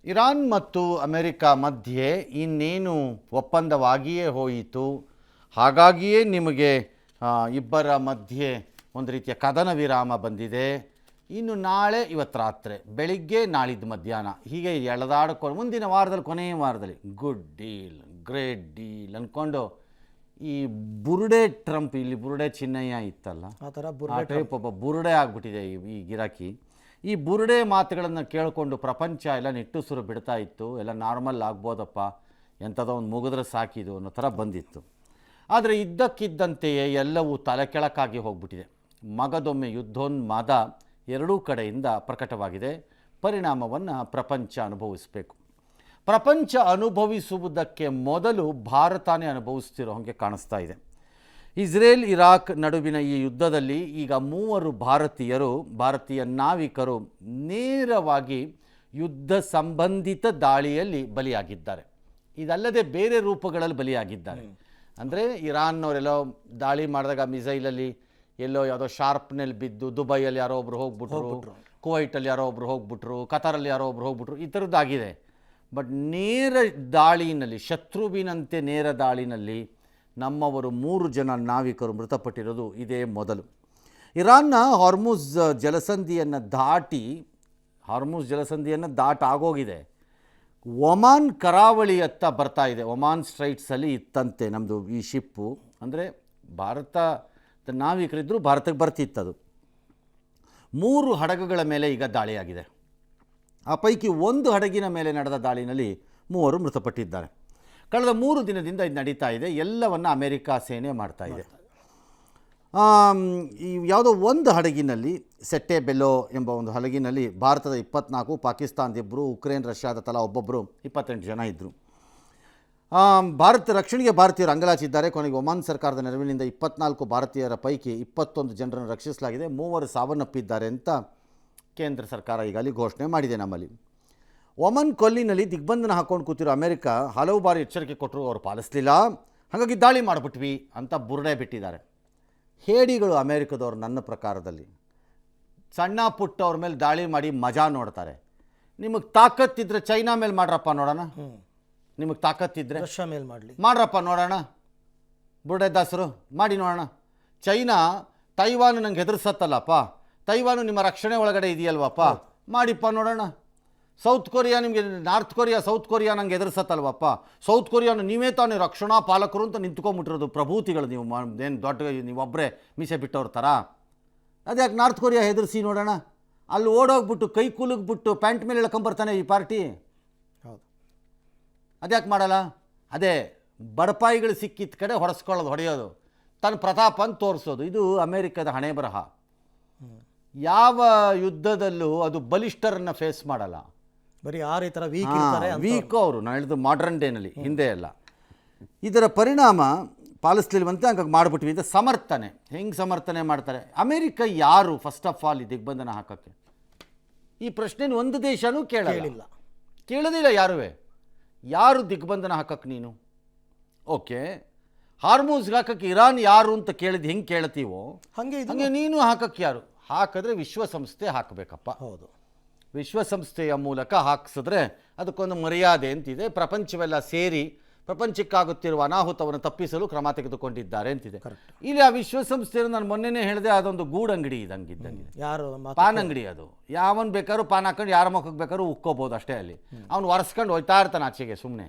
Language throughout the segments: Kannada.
ಇರಾನ್ ಮತ್ತು ಅಮೆರಿಕ ಮಧ್ಯೆ ಇನ್ನೇನು ಒಪ್ಪಂದವಾಗಿಯೇ ಹೋಯಿತು. ಹಾಗಾಗಿಯೇ ನಿಮಗೆ ಇಬ್ಬರ ಮಧ್ಯೆ ಒಂದು ರೀತಿಯ ಕದನ ವಿರಾಮ ಬಂದಿದೆ. ಇನ್ನು ನಾಳೆ ಇವತ್ತು ರಾತ್ರಿ ಬೆಳಿಗ್ಗೆ ನಾಳಿದ್ದು ಮಧ್ಯಾಹ್ನ ಹೀಗೆ ಎಳೆದಾಡ್ಕೊಂಡು ಮುಂದಿನ ವಾರದಲ್ಲಿ ಕೊನೆಯ ವಾರದಲ್ಲಿ ಗುಡ್ ಡೀಲ್ ಗ್ರೇಟ್ ಡೀಲ್ ಅಂದ್ಕೊಂಡು ಈ ಬುರುಡೆ ಟ್ರಂಪ್, ಇಲ್ಲಿ ಬುರುಡೆ ಚಿನ್ನಯ್ಯ ಇತ್ತಲ್ಲ ಆ ಟೈಪ್ ಒಬ್ಬ ಬುರುಡೆ ಆಗಿಬಿಟ್ಟಿದೆ ಈ ಗಿರಾಕಿ. ಈ ಬುರುಡೆ ಮಾತುಗಳನ್ನು ಕೇಳಿಕೊಂಡು ಪ್ರಪಂಚ ಎಲ್ಲ ನಿಟ್ಟುಸಿರು ಬಿಡ್ತಾ ಇತ್ತು. ಎಲ್ಲ ನಾರ್ಮಲ್ ಆಗ್ಬೋದಪ್ಪ, ಎಂಥದೋ ಒಂದು ಮುಗಿದ್ರೆ ಸಾಕಿದು ಅನ್ನೋ ಥರ ಬಂದಿತ್ತು. ಆದರೆ ಇದ್ದಕ್ಕಿದ್ದಂತೆಯೇ ಎಲ್ಲವೂ ತಲೆ ಕೆಳಕಾಗಿ ಹೋಗ್ಬಿಟ್ಟಿದೆ. ಮಗದೊಮ್ಮೆ ಯುದ್ಧೋನ್ಮಾದ ಎರಡೂ ಕಡೆಯಿಂದ ಪ್ರಕಟವಾಗಿದೆ. ಪರಿಣಾಮವನ್ನು ಪ್ರಪಂಚ ಅನುಭವಿಸಬೇಕು. ಪ್ರಪಂಚ ಅನುಭವಿಸುವುದಕ್ಕೆ ಮೊದಲು ಭಾರತನೇ ಅನುಭವಿಸ್ತಿರೋ ಹಾಗೆ ಕಾಣಿಸ್ತಾ ಇದೆ. ಇಸ್ರೇಲ್ ಇರಾಕ್ ನಡುವಿನ ಈ ಯುದ್ಧದಲ್ಲಿ ಈಗ 3 ಭಾರತೀಯ ನಾವಿಕರು ನೇರವಾಗಿ ಯುದ್ಧ ಸಂಬಂಧಿತ ದಾಳಿಯಲ್ಲಿ ಬಲಿಯಾಗಿದ್ದಾರೆ. ಇದಲ್ಲದೆ ಬೇರೆ ರೂಪಗಳಲ್ಲಿ ಬಲಿಯಾಗಿದ್ದಾರೆ. ಅಂದರೆ ಇರಾನ್ನವರೆಲ್ಲೋ ದಾಳಿ ಮಾಡಿದಾಗ ಮಿಸೈಲಲ್ಲಿ ಎಲ್ಲೋ ಯಾವುದೋ ಶಾರ್ಪ್ನಲ್ಲಿ ಬಿದ್ದು ದುಬೈಯಲ್ಲಿ ಯಾರೋ ಒಬ್ರು ಹೋಗ್ಬಿಟ್ರು, ಕುವೈಟಲ್ಲಿ ಯಾರೋ ಒಬ್ರು ಹೋಗ್ಬಿಟ್ರು, ಕತಾರಲ್ಲಿ ಯಾರೋ ಒಬ್ರು ಹೋಗ್ಬಿಟ್ರು, ಈ ಥರದ್ದಾಗಿದೆ. ಬಟ್ ನೇರ ದಾಳಿನಲ್ಲಿ, ಶತ್ರುವಿನಂತೆ ನೇರ ದಾಳಿನಲ್ಲಿ ನಮ್ಮವರು 3 ನಾವಿಕರು ಮೃತಪಟ್ಟಿರೋದು ಇದೇ ಮೊದಲು. ಇರಾನ್ನ ಹಾರ್ಮುಜ್ ಜಲಸಂಧಿಯನ್ನು ದಾಟಾಗೋಗಿದೆ. ಒಮಾನ್ ಕರಾವಳಿಯತ್ತ ಬರ್ತಾ ಇದೆ. ಒಮಾನ್ ಸ್ಟ್ರೈಟ್ಸಲ್ಲಿ ಇತ್ತಂತೆ ನಮ್ಮದು ಈ ಶಿಪ್ಪು. ಅಂದರೆ ಭಾರತದ ನಾವಿಕರಿದ್ದರೂ ಭಾರತಕ್ಕೆ ಬರ್ತಿತ್ತದು. 3 ಹಡಗುಗಳ ಮೇಲೆ ಈಗ ದಾಳಿಯಾಗಿದೆ. ಆ ಪೈಕಿ 1 ಹಡಗಿನ ಮೇಲೆ ನಡೆದ ದಾಳಿನಲ್ಲಿ 3 ಮೃತಪಟ್ಟಿದ್ದಾರೆ. ಕಳೆದ 3 ದಿನದಿಂದ ಇದು ನಡೀತಾ ಇದೆ. ಎಲ್ಲವನ್ನು ಅಮೆರಿಕ ಸೇನೆ ಮಾಡ್ತಾ ಇದೆ. ಈ ಯಾವುದೋ ಒಂದು ಹಡಗಿನಲ್ಲಿ, ಸೆಟ್ಟೆ ಬೆಲ್ಲೋ ಎಂಬ ಒಂದು ಹಡಗಿನಲ್ಲಿ ಭಾರತದ 24, ಪಾಕಿಸ್ತಾನದ 2, ಉಕ್ರೇನ್ ರಷ್ಯಾದ ತಲಾ ಒಬ್ಬೊಬ್ಬರು 28 ಜನ ಇದ್ದರು. ಭಾರತ ರಕ್ಷಣೆಗೆ ಭಾರತೀಯರು ಅಂಗಲಾಚಿದ್ದಾರೆ. ಕೊನೆಗೆ ಒಮಾನ್ ಸರ್ಕಾರದ ನೆರವಿನಿಂದ 24 ಭಾರತೀಯರ ಪೈಕಿ 21 ಜನರನ್ನು ರಕ್ಷಿಸಲಾಗಿದೆ. 3 ಸಾವನ್ನಪ್ಪಿದ್ದಾರೆ ಅಂತ ಕೇಂದ್ರ ಸರ್ಕಾರ ಈಗಾಗಲೇ ಘೋಷಣೆ ಮಾಡಿದೆ. ನಮ್ಮಲ್ಲಿ ಒಮನ್ ಕೊಲ್ಲಿನಲ್ಲಿ ದಿಗ್ಬಂಧನ ಹಾಕ್ಕೊಂಡು ಕೂತಿರೋ ಅಮೆರಿಕ ಹಲವು ಬಾರಿ ಎಚ್ಚರಿಕೆ ಕೊಟ್ಟರು, ಅವರು ಪಾಲಿಸಲಿಲ್ಲ. ಹಾಗಾಗಿ ದಾಳಿ ಮಾಡಿಬಿಟ್ವಿ ಅಂತ ಬುರುಡೆ ಬಿಟ್ಟಿದ್ದಾರೆ. ಹೇಡಿಗಳು ಅಮೆರಿಕದವ್ರು. ನನ್ನ ಪ್ರಕಾರದಲ್ಲಿ ಸಣ್ಣ ಪುಟ್ಟ ಅವ್ರ ಮೇಲೆ ದಾಳಿ ಮಾಡಿ ಮಜಾ ನೋಡ್ತಾರೆ. ನಿಮಗೆ ತಾಕತ್ತಿದ್ರೆ ಚೈನಾ ಮೇಲೆ ಮಾಡ್ರಪ್ಪ ನೋಡೋಣ. ನಿಮಗೆ ತಾಕತ್ತಿದ್ರೆ ರಷ್ಯಾ ಮೇಲೆ ಮಾಡ್ರಪ್ಪ ನೋಡೋಣ. ಬುರುಡೆ ದಾಸರು ಮಾಡಿ ನೋಡೋಣ. ಚೈನಾ ತೈವಾನು ನಂಗೆ ಹೆದರ್ಸತ್ತಲ್ಲಪ್ಪ, ತೈವಾನು ನಿಮ್ಮ ರಕ್ಷಣೆ ಒಳಗಡೆ ಇದೆಯಲ್ವಪ್ಪ, ಮಾಡಿಪ್ಪ ನೋಡೋಣ. ಸೌತ್ ಕೊರಿಯಾ ನಿಮಗೆ, ನಾರ್ತ್ ಕೊರಿಯಾ ಸೌತ್ ಕೊರಿಯಾ ನಂಗೆ ಎದುರಿಸತ್ತಲ್ವಪ್ಪ, ಸೌತ್ ಕೊರಿಯಾನು ನೀವೇ ತಾನೇ ರಕ್ಷಣಾ ಪಾಲಕರು ಅಂತ ನಿಂತ್ಕೊಂಡ್ಬಿಟ್ಟಿರೋದು ಪ್ರಭೂತಿಗಳು. ನೀವು ಏನು ದೊಡ್ಡ ನೀವೊಬ್ಬರೇ ಮೀಸೆ ಬಿಟ್ಟವ್ರ ಥರ. ಅದ್ಯಾಕೆ ನಾರ್ತ್ ಕೊರಿಯಾ ಹೆದರಿಸಿ ನೋಡೋಣ. ಅಲ್ಲಿ ಓಡೋಗ್ಬಿಟ್ಟು ಕೈ ಕೂಲಿಗ್ಬಿಟ್ಟು ಪ್ಯಾಂಟ್ ಮೇಲೆ ಎಳ್ಕೊಂಬರ್ತಾನೆ ಈ ಪಾರ್ಟಿ. ಹೌದು, ಅದ್ಯಾಕೆ ಮಾಡಲ್ಲ? ಅದೇ ಬಡಪಾಯಿಗಳು ಸಿಕ್ಕಿದ ಕಡೆ ಹೊಡೆಯೋದು, ತನ್ನ ಪ್ರತಾಪ ಅಂತ ತೋರಿಸೋದು. ಇದು ಅಮೇರಿಕದ ಹಣೆ ಬರಹ. ಯಾವ ಯುದ್ಧದಲ್ಲೂ ಅದು ಬಲಿಷ್ಠರನ್ನು ಫೇಸ್ ಮಾಡಲ್ಲ. ಬರೀ ಆ ಥರ ವೀಕ್ ಅವರು. ನಾನು ಹೇಳಿದ್ದು ಮಾಡರ್ನ್ ಡೇನಲ್ಲಿ, ಹಿಂದೆ ಅಲ್ಲ. ಇದರ ಪರಿಣಾಮ ಪಾಲಿಸ್ಲಿಲ್ವಂತೆ, ಹಂಗಾಗಿ ಮಾಡಿಬಿಟ್ವಿ ಅಂತ ಸಮರ್ಥನೆ. ಹೆಂಗೆ ಸಮರ್ಥನೆ ಮಾಡ್ತಾರೆ? ಅಮೇರಿಕ ಯಾರು ಫಸ್ಟ್ ಆಫ್ ಆಲ್ ಈ ದಿಗ್ಬಂಧನ ಹಾಕೋಕ್ಕೆ? ಈ ಪ್ರಶ್ನೆ ಒಂದು ದೇಶನೂ ಕೇಳೋದಿಲ್ಲ ಯಾರು ದಿಗ್ಬಂಧನ ಹಾಕಕ್ಕೆ ನೀನು? ಓಕೆ, ಹಾರ್ಮೂಸ್ಗೆ ಹಾಕಕ್ಕೆ ಇರಾನ್ ಯಾರು ಅಂತ ಕೇಳಿದ್ದು ಹೆಂಗೆ ಕೇಳ್ತೀವೋ ಹಾಗೆ ನೀನು ಹಾಕಕ್ಕೆ ಯಾರು? ಹಾಕಿದ್ರೆ ವಿಶ್ವಸಂಸ್ಥೆ ಹಾಕಬೇಕಪ್ಪ. ಹೌದು, ವಿಶ್ವಸಂಸ್ಥೆಯ ಮೂಲಕ ಹಾಕಿಸಿದ್ರೆ ಅದಕ್ಕೊಂದು ಮರ್ಯಾದೆ ಅಂತಿದೆ. ಪ್ರಪಂಚವೆಲ್ಲ ಸೇರಿ ಪ್ರಪಂಚಕ್ಕಾಗುತ್ತಿರುವ ಅನಾಹುತವನ್ನು ತಪ್ಪಿಸಲು ಕ್ರಮ ತೆಗೆದುಕೊಂಡಿದ್ದಾರೆ ಅಂತಿದೆ. ಇಲ್ಲಿ ಆ ವಿಶ್ವಸಂಸ್ಥೆಯನ್ನು ನಾನು ಮೊನ್ನೆನೇ ಹೇಳಿದೆ, ಅದೊಂದು ಗೂಡಂಗಡಿ ಇದ್ದಂಗೆ, ಪಾನ್ ಅಂಗಡಿ. ಅದು ಯಾವನ್ ಬೇಕಾದ್ರೂ ಪಾನ್ ಹಾಕೊಂಡು ಯಾರ ಮುಖಕ್ಕೆ ಬೇಕಾದ್ರೂ ಉಕ್ಕೋಬೋದು ಅಷ್ಟೇ. ಅಲ್ಲಿ ಅವನು ಒರೆಸ್ಕೊಂಡು ಹೋಯ್ತಾ ಇರ್ತಾನೆ ಆಚೆಗೆ ಸುಮ್ಮನೆ.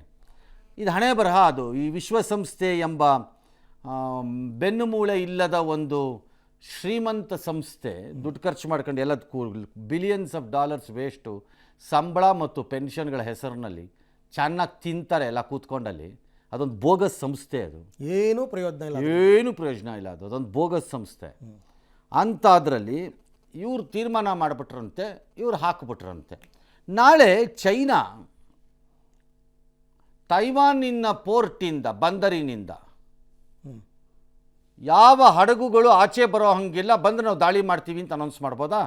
ಇದು ಹಣೆ ಬರಹ. ಅದು ಈ ವಿಶ್ವಸಂಸ್ಥೆ ಎಂಬ ಬೆನ್ನುಮೂಳೆ ಇಲ್ಲದ ಒಂದು ಶ್ರೀಮಂತ ಸಂಸ್ಥೆ ದುಡ್ಡು ಖರ್ಚು ಮಾಡ್ಕೊಂಡು ಎಲ್ಲದಕ್ಕೂ ಬಿಲಿಯನ್ಸ್ ಆಫ್ ಡಾಲರ್ಸ್ ವೇಸ್ಟು, ಸಂಬಳ ಮತ್ತು ಪೆನ್ಷನ್ಗಳ ಹೆಸರಿನಲ್ಲಿ ಚೆನ್ನಾಗಿ ತಿಂತಾರೆ ಎಲ್ಲ ಕೂತ್ಕೊಂಡಲ್ಲಿ. ಅದೊಂದು ಬೋಗಸ್ ಸಂಸ್ಥೆ. ಅದು ಏನೂ ಪ್ರಯೋಜನ ಇಲ್ಲ. ಅದೊಂದು ಬೋಗಸ್ ಸಂಸ್ಥೆ ಅಂತ. ಅದರಲ್ಲಿ ಇವ್ರು ತೀರ್ಮಾನ ಮಾಡಿಬಿಟ್ರಂತೆ, ಇವ್ರು ಹಾಕಿಬಿಟ್ರಂತೆ. ನಾಳೆ ಚೈನಾ ತೈವಾನಿನ ಪೋರ್ಟಿಂದ, ಬಂದರಿನಿಂದ ಯಾವ ಹಡಗುಗಳು ಆಚೆ ಬರೋ ಹಂಗಿಲ್ಲ, ಬಂದು ನಾವು ದಾಳಿ ಮಾಡ್ತೀವಿ ಅಂತ ಅನೌನ್ಸ್ ಮಾಡ್ಬೋದಾ?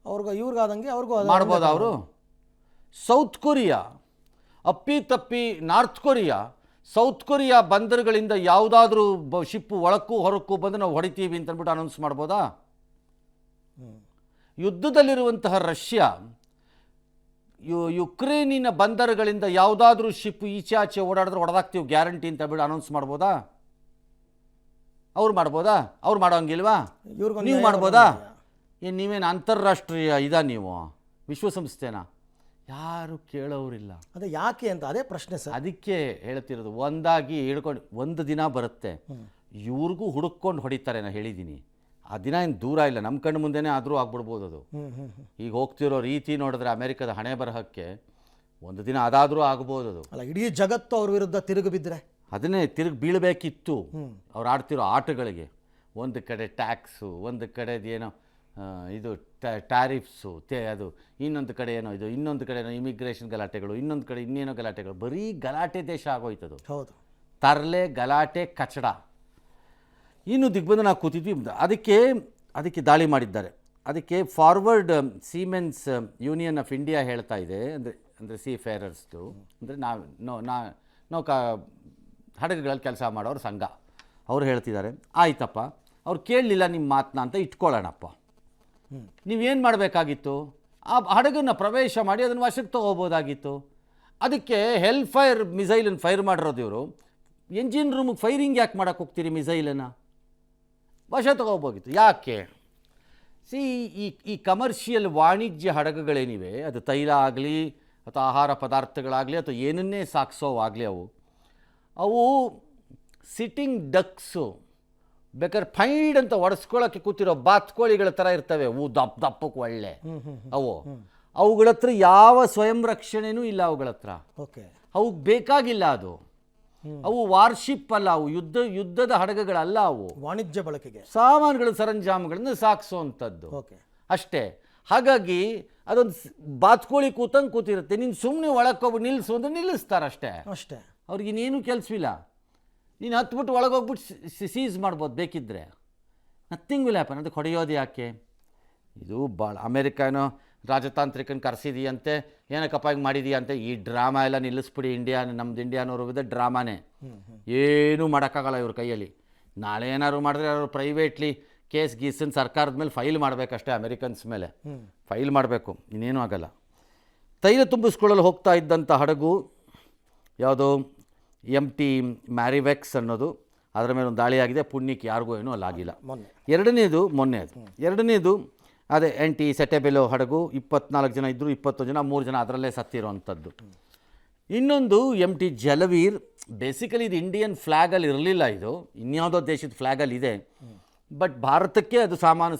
ಅವ್ರಿಗೂ ಮಾಡ್ಬೋದಾ ಅವರು? ಸೌತ್ ಕೊರಿಯಾ ಅಪ್ಪಿತಪ್ಪಿ ನಾರ್ತ್ ಕೊರಿಯಾ, ಸೌತ್ ಕೊರಿಯಾ ಬಂದರುಗಳಿಂದ ಯಾವುದಾದ್ರೂ ಶಿಪ್ಪು ಒಳಕ್ಕೂ ಹೊರಕ್ಕೂ ಬಂದು ನಾವು ಹೊಡಿತೀವಿ ಅಂತ ಅಂದ್ಬಿಟ್ಟು ಅನೌನ್ಸ್ ಮಾಡ್ಬೋದಾ? ಯುದ್ಧದಲ್ಲಿರುವಂತಹ ರಷ್ಯಾ ಯುಕ್ರೇನಿನ ಬಂದರುಗಳಿಂದ ಯಾವುದಾದ್ರೂ ಶಿಪ್ ಈಚೆ ಆಚೆ ಓಡಾಡಿದ್ರೆ ಹೊಡೆದಾಕ್ತೀವಿ ಗ್ಯಾರಂಟಿ ಅಂತ ಬಿಟ್ಟು ಅನೌನ್ಸ್ ಮಾಡ್ಬೋದಾ? ಅವ್ರು ಮಾಡ್ಬೋದಾ? ಅವ್ರು ಮಾಡೋಂಗಿಲ್ವಾ? ಇವ್ರಿಗೊಂದು ನೀವು ನ್ಯಾಯ ಮಾಡ್ಬೋದಾ? ಬರೋದು ಏನು ನೀವೇನು ಅಂತಾರಾಷ್ಟ್ರೀಯ ನೀವು ವಿಶ್ವಸಂಸ್ಥೆನಾ? ಯಾರು ಕೇಳೋರಿಲ್ಲ. ಅದೇ ಯಾಕೆ ಅಂತ ಅದೇ ಪ್ರಶ್ನೆ ಸರ್. ಅದಕ್ಕೆ ಹೇಳ್ತಿರೋದು, ಒಂದಾಗಿ ಹಿಡ್ಕೊಂಡು ಒಂದು ದಿನ ಬರುತ್ತೆ, ಇವ್ರಿಗೂ ಹುಡುಕೊಂಡು ಹೊಡಿತಾರೆ. ನಾನು ಹೇಳಿದ್ದೀನಿ, ಆ ದಿನ ಏನು ದೂರ ಇಲ್ಲ, ನಮ್ಮ ಕಣ್ಣು ಮುಂದೆನೇ ಆದರೂ ಆಗ್ಬಿಡ್ಬೋದು ಅದು. ಈಗ ಹೋಗ್ತಿರೋ ರೀತಿ ನೋಡಿದ್ರೆ ಅಮೆರಿಕದ ಹಣೆ ಬರಹಕ್ಕೆ ಒಂದು ದಿನ ಅದಾದರೂ ಆಗ್ಬೋದು ಅದು. ಅಲ್ಲ, ಇಡೀ ಜಗತ್ತು ಅವ್ರ ವಿರುದ್ಧ ತಿರುಗಿ ಬಿದ್ದರೆ ಅದನ್ನೇ ತಿರುಗಿ ಬೀಳಬೇಕಿತ್ತು ಅವ್ರು ಆಡ್ತಿರೋ ಆಟಗಳಿಗೆ. ಒಂದು ಕಡೆ ಟ್ಯಾಕ್ಸು, ಒಂದು ಕಡೆದೇನೋ ಇದು ಟ್ಯಾರಿಫ್ಸು, ಅದು ಇನ್ನೊಂದು ಕಡೆ ಏನೋ ಇದು, ಇನ್ನೊಂದು ಕಡೆ ಏನೋ ಇಮಿಗ್ರೇಷನ್ ಗಲಾಟೆಗಳು, ಇನ್ನೊಂದು ಕಡೆ ಇನ್ನೇನೋ ಗಲಾಟೆಗಳು. ಬರೀ ಗಲಾಟೆ ದೇಶ ಆಗೋಯ್ತದು. ಹೌದು, ತರಲೆ ಗಲಾಟೆ ಕಚಡ. ಇನ್ನು ದಿಗ್ಬಂಧನ ನಾವು ಕೂತಿದ್ವಿ, ಅದಕ್ಕೆ ದಾಳಿ ಮಾಡಿದ್ದಾರೆ. ಅದಕ್ಕೆ forward siemens union of India ಹೇಳ್ತಾ ಇದೆ, ಅಂದರೆ ಸೀ ಫೇರರ್ಸ್ದು, ಅಂದರೆ ನೌಕಾ ಹಡಗುಗಳಲ್ಲಿ ಕೆಲಸ ಮಾಡೋರು ಸಂಘ, ಅವ್ರು ಹೇಳ್ತಿದ್ದಾರೆ, ಆಯ್ತಪ್ಪ ಅವ್ರು ಕೇಳಲಿಲ್ಲ ನಿಮ್ಮ ಮಾತನ್ನ ಅಂತ ಇಟ್ಕೊಳ್ಳೋಣಪ್ಪ. ನೀವೇನು ಮಾಡಬೇಕಾಗಿತ್ತು? ಆ ಹಡಗನ್ನು ಪ್ರವೇಶ ಮಾಡಿ ಅದನ್ನು ವಶಕ್ಕೆ ತೊಗೋಬೋದಾಗಿತ್ತು. ಅದಕ್ಕೆ ಹೆಲ್ ಫೈರ್ ಮಿಸೈಲನ್ನು ಫೈರ್ ಮಾಡಿರೋದು ಇವರು. ಎಂಜಿನ್ ರೂಮಿಗೆ ಫೈರಿಂಗ್ ಯಾಕೆ ಮಾಡೋಕ್ಕೆ ಹೋಗ್ತೀರಿ? ಮಿಸೈಲನ್ನು ವಶ ತೊಗೋಬೋಗಿತ್ತು. ಯಾಕೆ? ಈ ಕಮರ್ಷಿಯಲ್ ವಾಣಿಜ್ಯ ಹಡಗುಗಳೇನಿವೆ, ಅದು ತೈಲ ಆಗಲಿ ಅಥವಾ ಆಹಾರ ಪದಾರ್ಥಗಳಾಗಲಿ ಅಥವಾ ಏನನ್ನೇ ಸಾಗಿಸೋವಾಗಲಿ, ಅವು ಸಿಟ್ಟಿಂಗ್ ಡಕ್ಸು. ಬೇಕಾದ್ರೆ ಫೈಡ್ ಅಂತ ಒಡಿಸ್ಕೊಳ್ಳೋಕ್ಕೆ ಕೂತಿರೋ ಬಾತ್ಕೋಳಿಗಳ ಥರ ಇರ್ತವೆ. ದಪ್ಪಕ್ಕೆ ಒಳ್ಳೆ ಅವುಗಳ ಹತ್ರ ಯಾವ ಸ್ವಯಂ ರಕ್ಷಣೆನೂ ಇಲ್ಲ ಅವುಗಳ ಹತ್ರ. ಅವು ಬೇಕಾಗಿಲ್ಲ. ಅದು ಅವು ವಾರ್ಶಿಪ್ ಅಲ್ಲ, ಅವು ಯುದ್ಧದ ಹಡಗುಗಳಲ್ಲ. ಅವು ವಾಣಿಜ್ಯ ಬಳಕೆಗೆ ಸಾಮಾನುಗಳು ಸರಂಜಾಮುಗಳನ್ನು ಸಾಗಿಸೋವಂಥದ್ದು ಅಷ್ಟೇ. ಹಾಗಾಗಿ ಅದೊಂದು ಬಾತ್ಕೋಳಿ ಕೂತಿರುತ್ತೆ. ನೀನು ಸುಮ್ಮನೆ ಒಳಕೋಗ್ಬಿಟ್ಟು ನಿಲ್ಲಿಸು ಅಂದ್ರೆ ನಿಲ್ಲಿಸ್ತಾರಷ್ಟೇ. ಅವ್ರಿಗಿನ್ನೇನು ಕೆಲಸವಿಲ್ಲ. ನೀನು ಹತ್ಬಿಟ್ಟು ಒಳಗೋಗ್ಬಿಟ್ಟು ಸೀಸ್ ಮಾಡ್ಬೋದು ಬೇಕಿದ್ದರೆ. Nothing will happen. ಅದಕ್ಕೆ ಹೊಡೆಯೋದು ಯಾಕೆ? ಇದು ಭಾಳ ಅಮೇರಿಕಾನೋ ರಾಜತಾಂತ್ರಿಕನ ಕರೆಸಿದೀಯಂತೆ, ಏನಕ್ಕಪ್ಪ ಹಿಂಗೆ ಮಾಡಿದೀಯಂತೆ. ಈ ಡ್ರಾಮಾ ಎಲ್ಲ ನಿಲ್ಲಿಸ್ಬಿಡಿ. ನಮ್ಮದು ಇಂಡಿಯಾನವರು ವಿಧ ಡ್ರಾಮಾನೇ. ಏನೂ ಮಾಡೋಕ್ಕಾಗಲ್ಲ ಇವ್ರ ಕೈಯಲ್ಲಿ. ನಾಳೆ ಏನಾದ್ರು ಮಾಡಿದ್ರೆ ಅವರು ಪ್ರೈವೇಟ್ಲಿ ಕೇಸ್ ಗೀಸನ್ ಸರ್ಕಾರದ ಮೇಲೆ ಫೈಲ್ ಮಾಡಬೇಕಷ್ಟೇ. ಅಮೆರಿಕನ್ಸ್ ಮೇಲೆ ಫೈಲ್ ಮಾಡಬೇಕು, ಇನ್ನೇನೂ ಆಗಲ್ಲ. ತೈಲ ತುಂಬಿಸ್ಕೊಳ್ಳಲು ಹೋಗ್ತಾ ಇದ್ದಂಥ ಹಡಗು ಯಾವುದೋ MT ಮ್ಯಾರಿವೆಕ್ಸ್ ಅನ್ನೋದು, ಅದರ ಮೇಲೆ ಒಂದು ದಾಳಿ ಆಗಿದೆ. ಪುಣ್ಯಕ್ಕೆ ಯಾರಿಗೂ ಏನೂ ಅಲ್ಲಾಗಿಲ್ಲ. ಎರಡನೇದು ಅದೇ NT ಸೆಟೆಬೆಲೋ ಹಡಗು. 24 ಜನ ಇದ್ದರು, 20 ಜನ, 3 ಜನ ಅದರಲ್ಲೇ ಸತ್ತಿರೋವಂಥದ್ದು. ಇನ್ನೊಂದು MT ಜಲವೀರ್. ಬೇಸಿಕಲಿ ಇದು ಇಂಡಿಯನ್ ಫ್ಲ್ಯಾಗಲ್ಲಿ ಇರಲಿಲ್ಲ, ಇದು ಇನ್ಯಾವುದೋ ದೇಶದ ಫ್ಲ್ಯಾಗಲ್ಲಿ ಇದೆ. ಬಟ್ ಭಾರತಕ್ಕೆ ಅದು ಸಾಮಾನು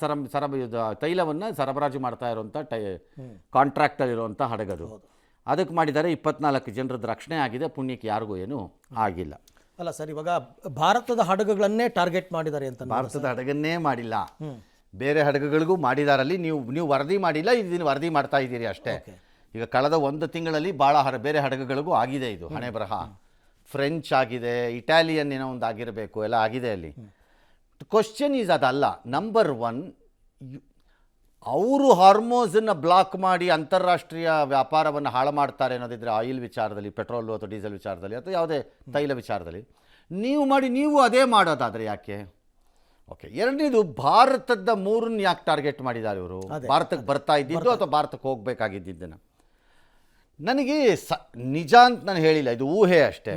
ತೈಲವನ್ನು ಸರಬರಾಜು ಮಾಡ್ತಾ ಇರೋವಂಥ ಕಾಂಟ್ರಾಕ್ಟಲ್ಲಿರುವಂಥ ಹಡಗದು. ಅದಕ್ಕೆ ಮಾಡಿದ್ದಾರೆ. 24 ಜನರದ್ದು ರಕ್ಷಣೆ ಆಗಿದೆ. ಪುಣ್ಯಕ್ಕೆ ಯಾರಿಗೂ ಏನೂ ಆಗಿಲ್ಲ. ಅಲ್ಲ ಸರ್, ಇವಾಗ ಭಾರತದ ಹಡಗುಗಳನ್ನೇ ಟಾರ್ಗೆಟ್ ಮಾಡಿದ್ದಾರೆ ಅಂತ. ಭಾರತದ ಹಡಗನ್ನೇ ಮಾಡಿಲ್ಲ, ಬೇರೆ ಹಡಗುಗಳಿಗೂ ಮಾಡಿದಾರಲ್ಲಿ. ನೀವು ವರದಿ ಮಾಡಿಲ್ಲ, ಇದನ್ನು ವರದಿ ಮಾಡ್ತಾ ಇದ್ದೀರಿ ಅಷ್ಟೇ. ಈಗ ಕಳೆದ 1 ತಿಂಗಳಲ್ಲಿ ಭಾಳ ಬೇರೆ ಹಡಗುಗಳಿಗೂ ಆಗಿದೆ ಇದು ಹಣೆ ಬರಹ. ಫ್ರೆಂಚ್ ಆಗಿದೆ, ಇಟಾಲಿಯನ್ ಏನೋ ಒಂದು ಆಗಿರಬೇಕು, ಎಲ್ಲ ಆಗಿದೆ ಅಲ್ಲಿ. ಕ್ವಶನ್ ಈಸ್ ಅದಲ್ಲ. ನಂಬರ್ 1, ಅವರು ಹಾರ್ಮೋಸನ್ನು ಬ್ಲಾಕ್ ಮಾಡಿ ಅಂತಾರಾಷ್ಟ್ರೀಯ ವ್ಯಾಪಾರವನ್ನು ಹಾಳು ಮಾಡ್ತಾರೆ ಅನ್ನೋದಿದ್ರೆ, ಆಯಿಲ್ ವಿಚಾರದಲ್ಲಿ, ಪೆಟ್ರೋಲು ಅಥವಾ ಡೀಸೆಲ್ ವಿಚಾರದಲ್ಲಿ ಅಥವಾ ಯಾವುದೇ ತೈಲ ವಿಚಾರದಲ್ಲಿ ನೀವು ಅದೇ ಮಾಡೋದಾದರೆ ಯಾಕೆ? ಓಕೆ. ಎರಡನೇದು, ಭಾರತದ 3 ಯಾಕೆ ಟಾರ್ಗೆಟ್ ಮಾಡಿದ್ದಾರೆ ಇವರು? ಭಾರತಕ್ಕೆ ಬರ್ತಾ ಇದ್ದಿದ್ದು ಅಥವಾ ಭಾರತಕ್ಕೆ ಹೋಗಬೇಕಾಗಿದ್ದನ್ನು? ನನಗೆ ನಿಜ ಅಂತ ನಾನು ಹೇಳಿಲ್ಲ, ಇದು ಊಹೆ ಅಷ್ಟೇ.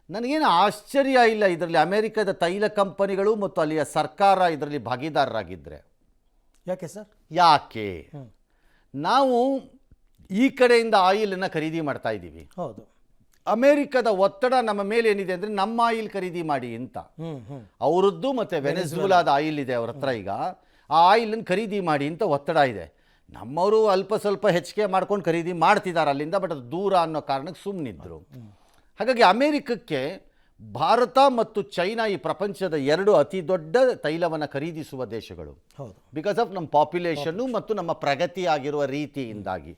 ನನಗೇನು ಆಶ್ಚರ್ಯ ಇಲ್ಲ ಇದರಲ್ಲಿ. ಅಮೆರಿಕದ ತೈಲ ಕಂಪನಿಗಳು ಮತ್ತು ಅಲ್ಲಿಯ ಸರ್ಕಾರ ಇದರಲ್ಲಿ ಭಾಗಿದಾರರಾಗಿದ್ದರೆ. ಯಾಕೆ ಸರ್? ಯಾಕೆ? ನಾವು ಈ ಕಡೆಯಿಂದ ಆಯಿಲನ್ನು ಖರೀದಿ ಮಾಡ್ತಾ ಇದ್ದೀವಿ. ಹೌದು. ಅಮೆರಿಕದ ಒತ್ತಡ ನಮ್ಮ ಮೇಲೆ ಏನಿದೆ ಅಂದರೆ, ನಮ್ಮ ಆಯಿಲ್ ಖರೀದಿ ಮಾಡಿ ಅಂತ. ಅವರದ್ದು ಮತ್ತು ವೆನೆಜುಲಾದ ಆಯಿಲ್ ಇದೆ ಅವ್ರ ಹತ್ರ. ಈಗ ಆ ಆಯಿಲನ್ನು ಖರೀದಿ ಮಾಡಿ ಅಂತ ಒತ್ತಡ ಇದೆ. ನಮ್ಮವರು ಅಲ್ಪ ಸ್ವಲ್ಪ ಹೆಚ್ಚಿಗೆ ಮಾಡ್ಕೊಂಡು ಖರೀದಿ ಮಾಡ್ತಿದ್ದಾರೆ ಅಲ್ಲಿಂದ. ಬಟ್ ಅದು ದೂರ ಅನ್ನೋ ಕಾರಣಕ್ಕೆ ಸುಮ್ಮನಿದ್ರು. ಹಾಗಾಗಿ ಅಮೆರಿಕಕ್ಕೆ ಭಾರತ ಮತ್ತು ಚೈನಾ ಈ ಪ್ರಪಂಚದ 2 ಅತಿ ದೊಡ್ಡ ತೈಲವನ್ನು ಖರೀದಿಸುವ ದೇಶಗಳು. ಬಿಕಾಸ್ ಆಫ್ ನಮ್ಮ ಪಾಪ್ಯುಲೇಷನ್ನು ಮತ್ತು ನಮ್ಮ ಪ್ರಗತಿ ಆಗಿರುವ ರೀತಿಯಿಂದಾಗಿ.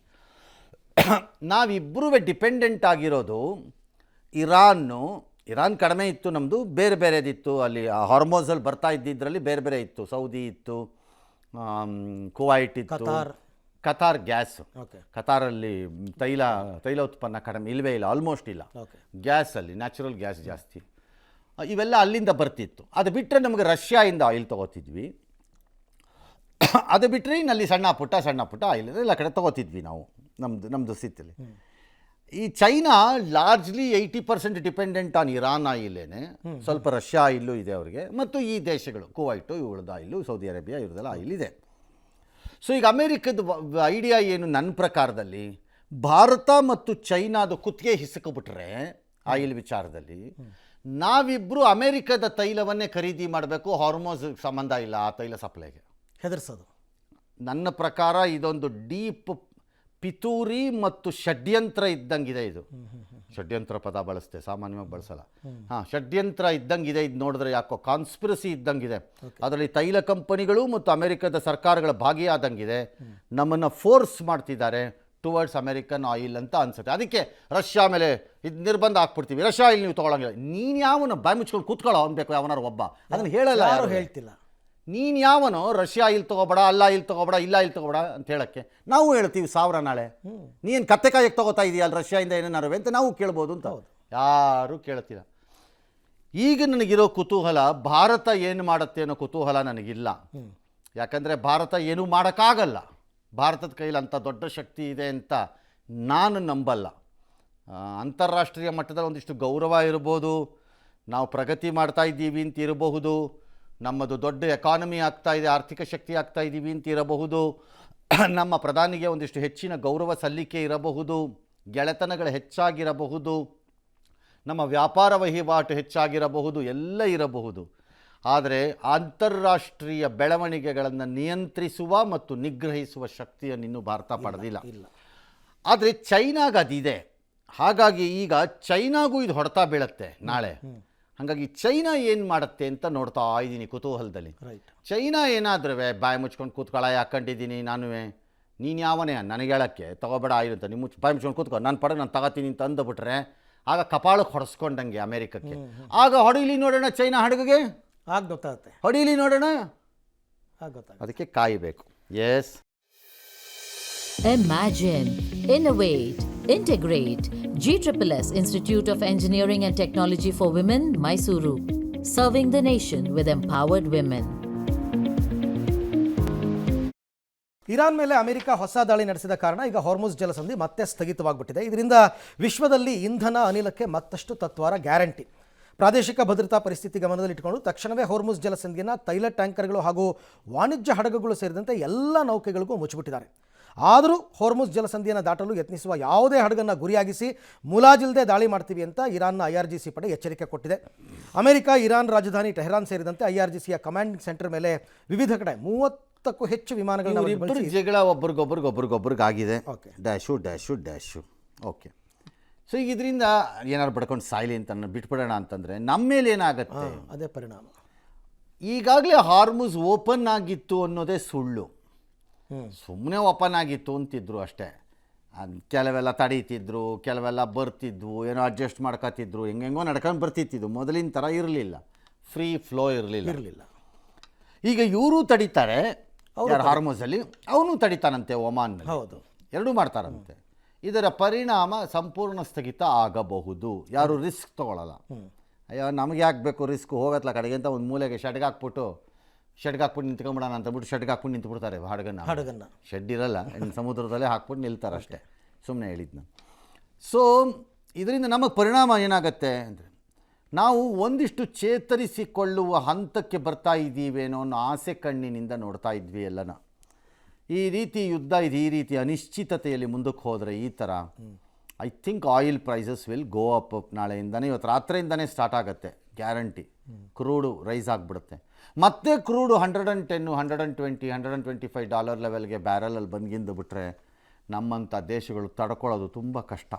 ನಾವಿಬ್ಬರೂ ಡಿಪೆಂಡೆಂಟ್ ಆಗಿರೋದು. ಇರಾನ್ ಕಡಿಮೆ ಇತ್ತು, ನಮ್ಮದು ಬೇರೆ ಬೇರೆದಿತ್ತು. ಅಲ್ಲಿ ಹಾರ್ಮೋಸಲ್ಲಿ ಬರ್ತಾ ಇದ್ದಿದ್ದರಲ್ಲಿ ಬೇರೆ ಬೇರೆ ಇತ್ತು. ಸೌದಿ ಇತ್ತು, ಕುವೈಟ್ ಇತ್ತು, ಕತಾರ್ ಗ್ಯಾಸ್. ಕತಾರಲ್ಲಿ ತೈಲ ಉತ್ಪನ್ನ ಕಡಿಮೆ ಇಲ್ಲವೇ ಇಲ್ಲ, ಆಲ್ಮೋಸ್ಟ್ ಇಲ್ಲ. ಗ್ಯಾಸಲ್ಲಿ ನ್ಯಾಚುರಲ್ ಗ್ಯಾಸ್ ಜಾಸ್ತಿ. ಇವೆಲ್ಲ ಅಲ್ಲಿಂದ ಬರ್ತಿತ್ತು. ಅದು ಬಿಟ್ಟರೆ ನಮಗೆ ರಷ್ಯಾಯಿಂದ ಆಯಿಲ್ ತೊಗೋತಿದ್ವಿ. ಅದು ಬಿಟ್ಟರೆ ಇನ್ನಲ್ಲಿ ಸಣ್ಣ ಪುಟ್ಟ ಆಯಿಲ್ ಎಲ್ಲ ಕಡೆ ತೊಗೋತಿದ್ವಿ ನಾವು. ನಮ್ಮದು ಸ್ಥಿತಿಯಲ್ಲಿ. ಈ China largely 80% dependent on Iran ಆಯಿಲೇನೆ, ಸ್ವಲ್ಪ ರಷ್ಯಾ ಆಯಿಲ್ಲು ಇದೆ ಅವರಿಗೆ, ಮತ್ತು ಈ ದೇಶಗಳು ಕುವೈಟು ಇವ್ರದ್ದು ಆಯಿಲು, ಸೌದಿ ಅರೇಬಿಯಾ ಇವ್ರದ್ದೆಲ್ಲ ಆಯಿಲ್ ಇದೆ. ಸೊ ಈಗ ಅಮೇರಿಕದ ಐಡಿಯಾ ಏನು ನನ್ನ ಪ್ರಕಾರದಲ್ಲಿ, ಭಾರತ ಮತ್ತು ಚೈನಾದ ಕುತ್ತಿಗೆ ಹಿಸಕ್ಬಿಟ್ರೆ ಆಯಿಲ್ ವಿಚಾರದಲ್ಲಿ ನಾವಿಬ್ಬರು ಅಮೇರಿಕದ ತೈಲವನ್ನೇ ಖರೀದಿ ಮಾಡಬೇಕು, ಹಾರ್ಮೋಸ್ ಸಂಬಂಧ ಇಲ್ಲ ಆ ತೈಲ ಸಪ್ಲೈಗೆ. ಹೆದರ್ಸೋದು ನನ್ನ ಪ್ರಕಾರ ಇದೊಂದು ಡೀಪ್ ಪಿತೂರಿ ಮತ್ತು ಷಡ್ಯಂತ್ರ ಇದ್ದಂಗಿದೆ. ಇದು ಷಡ್ಯಂತ್ರ ಪದ ಬಳಸ್ತೆ, ಸಾಮಾನ್ಯವಾಗಿ ಬಳಸಲ್ಲ. ಷಡ್ಯಂತ್ರ ಇದ್ದಂಗಿದೆ. ಇದು ನೋಡಿದ್ರೆ ಯಾಕೋ ಕಾನ್ಸ್ಪಿರಸಿ ಇದ್ದಂಗಿದೆ. ಅದರಲ್ಲಿ ತೈಲ ಕಂಪನಿಗಳು ಮತ್ತು ಅಮೆರಿಕದ ಸರ್ಕಾರಗಳ ಭಾಗಿಯಾದಂಗಿದೆ. ನಮ್ಮನ್ನು ಫೋರ್ಸ್ ಮಾಡ್ತಿದ್ದಾರೆ ಟುವರ್ಡ್ಸ್ ಅಮೆರಿಕನ್ ಆಯಿಲ್ ಅಂತ ಅನ್ಸುತ್ತೆ. ಅದಕ್ಕೆ ರಷ್ಯಾ ಮೇಲೆ ಇದು ನಿರ್ಬಂಧ ಹಾಕ್ಬಿಡ್ತೀವಿ, ರಷ್ಯಾ ಆಯಿಲ್ ನೀವು ತೊಗೊಳಂಗಿಲ್ಲ. ನೀನು ಯಾವನು ಬಾಯಿ ಮುಚ್ಕೊಂಡು ಕೂತ್ಕೊಳ್ಳೋ ಅನ್ಬೇಕು, ಯಾವನಾರು ಒಬ್ಬ ಅದನ್ನು ಹೇಳಲ್ಲ, ಯಾರು ಹೇಳ್ತಿಲ್ಲ. ನೀನು ಯಾವನು ರಷ್ಯಾ ಆಯಿಲ್ ತೊಗೋಬೇಡ, ಅಲ್ಲ ಆಯಿಲ್ ತೊಗೋಬೇಡ, ಇಲ್ಲ ಆಯಿಲ್ ತೊಗೋಬೇಡ ಅಂತ ಹೇಳೋಕ್ಕೆ ನಾವು ಹೇಳ್ತೀವಿ 1000 ನಾಳೆ. ನೀನು ಕತ್ತೆ ಕಾಯಕ್ಕೆ ತೊಗೋತಾ ಇದೆಯಲ್ಲ ರಷ್ಯಾಯಿಂದ ಏನೇನಾರು ಅಂತ ನಾವು ಕೇಳ್ಬೋದು ಅಂತ. ಯಾರೂ ಕೇಳ್ತಿಲ್ಲ. ಈಗ ನನಗಿರೋ ಕುತೂಹಲ ಭಾರತ ಏನು ಮಾಡುತ್ತೆ ಅನ್ನೋ ಕುತೂಹಲ ನನಗಿಲ್ಲ. ಯಾಕಂದರೆ ಭಾರತ ಏನೂ ಮಾಡೋಕ್ಕಾಗಲ್ಲ. ಭಾರತದ ಕೈಲಿ ಅಂಥ ದೊಡ್ಡ ಶಕ್ತಿ ಇದೆ ಅಂತ ನಾನು ನಂಬಲ್ಲ. ಅಂತಾರಾಷ್ಟ್ರೀಯ ಮಟ್ಟದಲ್ಲಿ ಒಂದಿಷ್ಟು ಗೌರವ ಇರ್ಬೋದು, ನಾವು ಪ್ರಗತಿ ಮಾಡ್ತಾ ಇದ್ದೀವಿ ಅಂತ ಇರಬಹುದು, ನಮ್ಮದು ದೊಡ್ಡ ಎಕಾನಮಿ ಆಗ್ತಾ ಇದೆ, ಆರ್ಥಿಕ ಶಕ್ತಿ ಆಗ್ತಾ ಇದ್ದೀವಿ ಅಂತ ಇರಬಹುದು, ನಮ್ಮ ಪ್ರಧಾನಿಗೆ ಒಂದಿಷ್ಟು ಹೆಚ್ಚಿನ ಗೌರವ ಸಲ್ಲಿಕೆ ಇರಬಹುದು, ಗೆಳೆತನಗಳು ಹೆಚ್ಚಾಗಿರಬಹುದು, ನಮ್ಮ ವ್ಯಾಪಾರ ವಹಿವಾಟು ಹೆಚ್ಚಾಗಿರಬಹುದು, ಎಲ್ಲ ಇರಬಹುದು. ಆದರೆ ಅಂತಾರಾಷ್ಟ್ರೀಯ ಬೆಳವಣಿಗೆಗಳನ್ನು ನಿಯಂತ್ರಿಸುವ ಮತ್ತು ನಿಗ್ರಹಿಸುವ ಶಕ್ತಿಯನ್ನು ಇನ್ನೂ ಭಾರತ ಪಡೆದಿಲ್ಲ. ಆದರೆ ಚೈನಾಗ ಅದಿದೆ. ಹಾಗಾಗಿ ಈಗ ಚೈನಾಗೂ ಇದು ಹೊಡೆತ ಬೀಳುತ್ತೆ ನಾಳೆ. ಹಾಗಾಗಿ ಚೈನಾ ಏನು ಮಾಡುತ್ತೆ ಅಂತ ನೋಡ್ತಾ ಇದ್ದೀನಿ ಕುತೂಹಲದಲ್ಲಿ. ಚೈನಾ ಏನಾದ್ರೂ ಬಾಯಿ ಮುಚ್ಕೊಂಡು ಕೂತ್ಕೊಳ್ಳ ಹಾಕೊಂಡಿದ್ದೀನಿ ನಾನು, ನೀನು ಯಾವನೇ ನನಗೆ ಹೇಳೋಕ್ಕೆ ತಗೋಬೇಡ ಆಯಿಲ್ ಅಂತ, ನಿಮ್ಮ ಬಾಯಿ ಮುಚ್ಕೊಂಡು ಕೂತ್ಕೊ, ನಾನು ಪಡೆದು ನಾನು ತಗೋತೀನಿ ಅಂತ ಅಂದುಬಿಟ್ರೆ ಆಗ ಕಪಾಳಕ್ಕೆ ಹೊಡೆಸ್ಕೊಂಡಂಗೆ ಅಮೇರಿಕಕ್ಕೆ. ಆಗ ಹೊಡೀಲಿ ನೋಡೋಣ ಚೈನಾ ಹಡಗಿಗೆ, ಆಗ ಗೊತ್ತಾಗುತ್ತೆ. ಹೊಡೀಲಿ ನೋಡೋಣ, ಆಗ ಗೊತ್ತಾಗುತ್ತೆ. ಅದಕ್ಕೆ ಕಾಯಬೇಕು. S. Imagine, innovate, integrate. GSSS Institute of Engineering and Technology for Women, Mysuru. Serving the nation with empowered women. Iran ಮೇಲೆ ಅಮೆರಿಕ ಹೊಸ ದಾಳಿ ನಡೆಸಿದ ಕಾರಣ ಈಗ ಹಾರ್ಮುಜ್ ಜಲಸಂಧಿ ಮತ್ತೆ ಸ್ಥಗಿತವಾಗ್ಬಿಟ್ಟಿದೆ. ಇದರಿಂದ ವಿಶ್ವದಲ್ಲಿ ಇಂಧನ ಅನಿಲಕ್ಕೆ ಮತ್ತಷ್ಟು ತತ್ವಾರ ಗ್ಯಾರಂಟಿ. ಪ್ರಾದೇಶಿಕ ಭದ್ರತಾ ಪರಿಸ್ಥಿತಿ ಗಮನದಲ್ಲಿಟ್ಟುಕೊಂಡು ತಕ್ಷಣವೇ ಹಾರ್ಮುಜ್ ಜಲಸಂಧಿಯನ್ನು ತೈಲ ಟ್ಯಾಂಕರ್ಗಳು ಹಾಗೂ ವಾಣಿಜ್ಯ ಹಡಗುಗಳು ಸೇರಿದಂತೆ ಎಲ್ಲ ನೌಕೆಗಳಿಗೂ ಮುಚ್ಚಿಬಿಟ್ಟಿದ್ದಾರೆ. ಆದರೂ ಹಾರ್ಮುಜ್ ಜಲಸಂಧಿಯನ್ನು ದಾಟಲು ಯತ್ನಿಸುವ ಯಾವುದೇ ಹಡಗನ್ನು ಗುರಿಯಾಗಿಸಿ ಮುಲಾಜಿಲ್ಲದೆ ದಾಳಿ ಮಾಡ್ತೀವಿ ಅಂತ ಇರಾನ್ನ IRGC ಪಡೆ ಎಚ್ಚರಿಕೆ ಕೊಟ್ಟಿದೆ. ಅಮೆರಿಕ ಇರಾನ್ ರಾಜಧಾನಿ ಟೆಹರಾನ್ ಸೇರಿದಂತೆ IRGCಯ ಕಮಾಂಡಿಂಗ್ ಸೆಂಟರ್ ಮೇಲೆ ವಿವಿಧ ಕಡೆ 30ಕ್ಕೂ ಹೆಚ್ಚು ವಿಮಾನಗಳನ್ನು ಜಗಳ ಒಬ್ರಿಗೊಬ್ರಿಗಾಗಿದೆ. ಡ್ಯಾಶು. ಓಕೆ. ಸೊ ಈಗ ಇದರಿಂದ ಏನಾದ್ರು ಬಡ್ಕೊಂಡು ಸಾಯ್ಲಿ ಅಂತ ಬಿಟ್ಬಿಡೋಣ ಅಂತಂದರೆ ನಮ್ಮ ಮೇಲೆ ಏನಾಗುತ್ತೆ? ಅದೇ ಪರಿಣಾಮ. ಈಗಾಗಲೇ ಹಾರ್ಮುಜ್ ಓಪನ್ ಆಗಿತ್ತು ಅನ್ನೋದೇ ಸುಳ್ಳು. ಸುಮ್ಮನೆ ಓಪನ್ ಆಗಿತ್ತು ಅಂತಿದ್ರು ಅಷ್ಟೇ. ಕೆಲವೆಲ್ಲ ತಡೀತಿದ್ರು, ಕೆಲವೆಲ್ಲ ಬರ್ತಿದ್ವು, ಏನೋ ಅಡ್ಜಸ್ಟ್ ಮಾಡ್ಕೊತಿದ್ರು, ಹೆಂಗೆಂಗೋ ನಡ್ಕೊಂಡು ಬರ್ತಿತ್ತಿದ್ದು. ಮೊದಲಿನ ಥರ ಇರಲಿಲ್ಲ, ಫ್ರೀ ಫ್ಲೋ ಇರಲಿಲ್ಲ. ಈಗ ಇವರು ತಡೀತಾರೆ ಹಾರ್ಮುಜಲ್ಲಿ, ಅವನು ತಡೀತಾನಂತೆ ಒಮಾನ್ನಲ್ಲಿ. ಹೌದು, ಎರಡೂ ಮಾಡ್ತಾರಂತೆ. ಇದರ ಪರಿಣಾಮ ಸಂಪೂರ್ಣ ಸ್ಥಗಿತ ಆಗಬಹುದು. ಯಾರು ರಿಸ್ಕ್ ತೊಗೊಳ್ಳಲ್ಲ. ಅಯ್ಯೋ ನಮಗೆ ಯಾಕೆ ಬೇಕು ರಿಸ್ಕ್, ಹೋಗತ್ಲ ಕಡೆಗೆ ಅಂತ ಒಂದು ಮೂಲೆಗೆ ಶೆಡ್ಗೆ ಹಾಕ್ಬಿಟ್ಟು ನಿಂತ್ಕೊಂಬಿಡೋಣ ಅಂತಬಿಟ್ಟು ಶೆಡ್ಗೆ ಹಾಕ್ಬಿಟ್ಟು ನಿಂತ್ಬಿಡ್ತಾರೆ ಹಡಗನ್ನ. ಶೆಡ್ ಇರಲ್ಲ, ಸಮುದ್ರದಲ್ಲೇ ಹಾಕ್ಬಿಟ್ಟು ನಿಲ್ತಾರೆ ಅಷ್ಟೇ, ಸುಮ್ಮನೆ ಹೇಳಿದ್ನ. ಸೊ ಇದರಿಂದ ನಮಗೆ ಪರಿಣಾಮ ಏನಾಗುತ್ತೆ ಅಂದರೆ, ನಾವು ಒಂದಿಷ್ಟು ಚೇತರಿಸಿಕೊಳ್ಳುವ ಹಂತಕ್ಕೆ ಬರ್ತಾ ಇದ್ದೀವೇನೋ ಅನ್ನೋ ಆಸೆ ಕಣ್ಣಿನಿಂದ ನೋಡ್ತಾ ಇದ್ವಿ ಎಲ್ಲನ. ಈ ರೀತಿ ಯುದ್ಧ ಇದು, ಈ ರೀತಿ ಅನಿಶ್ಚಿತತೆಯಲ್ಲಿ ಮುಂದಕ್ಕೆ ಹೋದರೆ ಈ ಥರ I think oil prices will go up. ನಾಳೆಯಿಂದನೇ, ಇವತ್ತು ರಾತ್ರಿಯಿಂದನೇ ಸ್ಟಾರ್ಟ್ ಆಗುತ್ತೆ ಗ್ಯಾರಂಟಿ. ಕ್ರೂಡು ರೈಸ್ ಆಗಿಬಿಡುತ್ತೆ. ಮತ್ತೆ ಕ್ರೂಡು $110, $120, $125 ಲೆವೆಲ್ಗೆ ಬ್ಯಾರಲಲ್ಲಿ ಬಂದ್ಗಿಂದು ಬಿಟ್ಟರೆ ನಮ್ಮಂಥ ದೇಶಗಳು ತಡ್ಕೊಳ್ಳೋದು ತುಂಬ ಕಷ್ಟ.